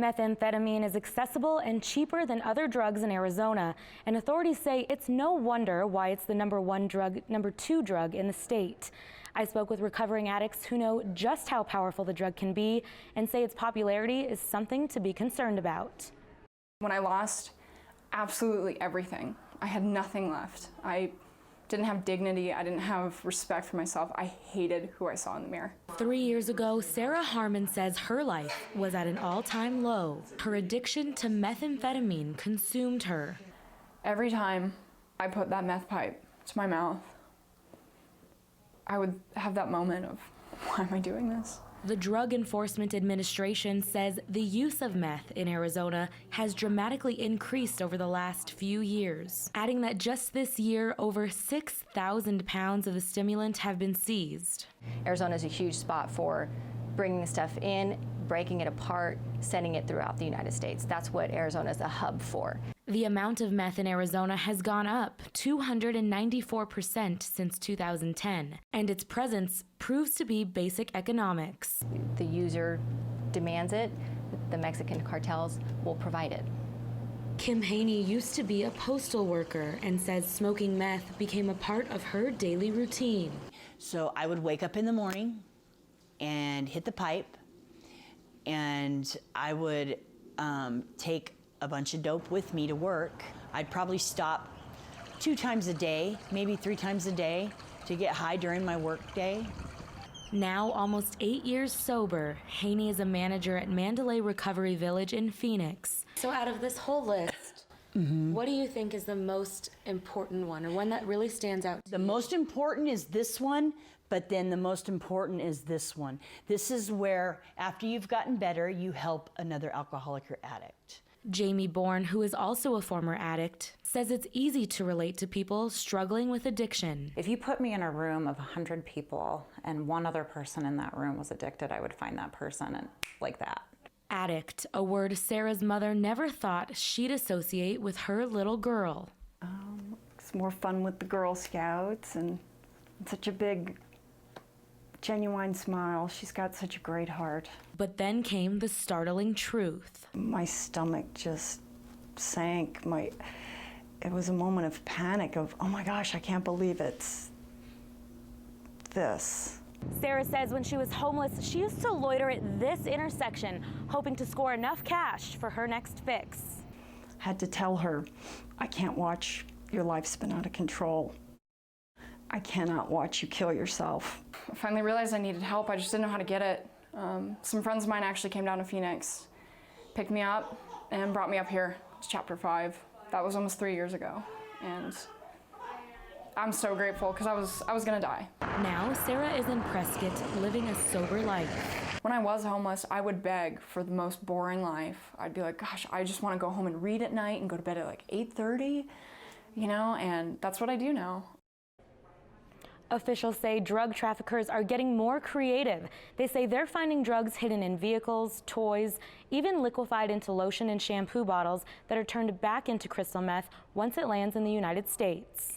Methamphetamine is accessible and cheaper than other drugs in Arizona, and authorities say it's no wonder why it's the number two drug in the state. I spoke with recovering addicts who know just how powerful the drug can be and say its popularity is something to be concerned about. When I lost absolutely everything, I had nothing left. I didn't have dignity, I didn't have respect for myself. I hated who I saw in the mirror. 3 years ago, SARA HARMAN says her life was at an all-time low. Her addiction to methamphetamine consumed her. Every time I put that meth pipe to my mouth, I would have that moment of, why am I doing this? The Drug Enforcement Administration says the use of meth in Arizona has dramatically increased over the last few years, adding that just this year, over 6,000 pounds of the stimulant have been seized. Arizona is a huge spot for bringing stuff in, breaking it apart, sending it throughout the United States. That's what Arizona is a hub for. The amount of meth in Arizona has gone up 294% since 2010, and its presence proves to be basic economics. The user demands it, the Mexican cartels will provide it. Kim Haney used to be a postal worker and says smoking meth became a part of her daily routine. So I would wake up in the morning and hit the pipe, and I would take a bunch of dope with me to work. I'd probably stop 2 times a day, maybe 3 times a day, to get high during my work day. Now, almost 8 years sober, Haney is a manager at Mandalay Recovery Village in Phoenix. So out of this whole list, what do you think is the most important one, or one that really stands out to you? The most important is this one, but then the most important is this one. This is where, after you've gotten better, you help another alcoholic or addict. Jamie Bourne, who is also a former addict, says it's easy to relate to people struggling with addiction. If you put me in a room of 100 people and one other person in that room was addicted, I would find that person and like that. Addict, a word Sarah's mother never thought she'd associate with her little girl. It's more fun with the Girl Scouts, and such a big, genuine smile. She's got such a great heart. But then came the startling truth. My stomach just sank. It was a moment of panic of, oh my gosh, I can't believe it's this. Sarah says when she was homeless, she used to loiter at this intersection, hoping to score enough cash for her next fix. Had to tell her, I can't watch your life spin out of control. I cannot watch you kill yourself. I finally realized I needed help. I just didn't know how to get it. Some friends of mine actually came down to Phoenix, picked me up, and brought me up here to Chapter 5. That was almost 3 years ago, and I'm so grateful because I was gonna die. Now Sarah is in Prescott, living a sober life. When I was homeless, I would beg for the most boring life. I'd be like, gosh, I just want to go home and read at night and go to bed at like 8:30, you know, and that's what I do now. Officials say drug traffickers are getting more creative. They say they're finding drugs hidden in vehicles, toys, even liquefied into lotion and shampoo bottles that are turned back into crystal meth once it lands in the United States.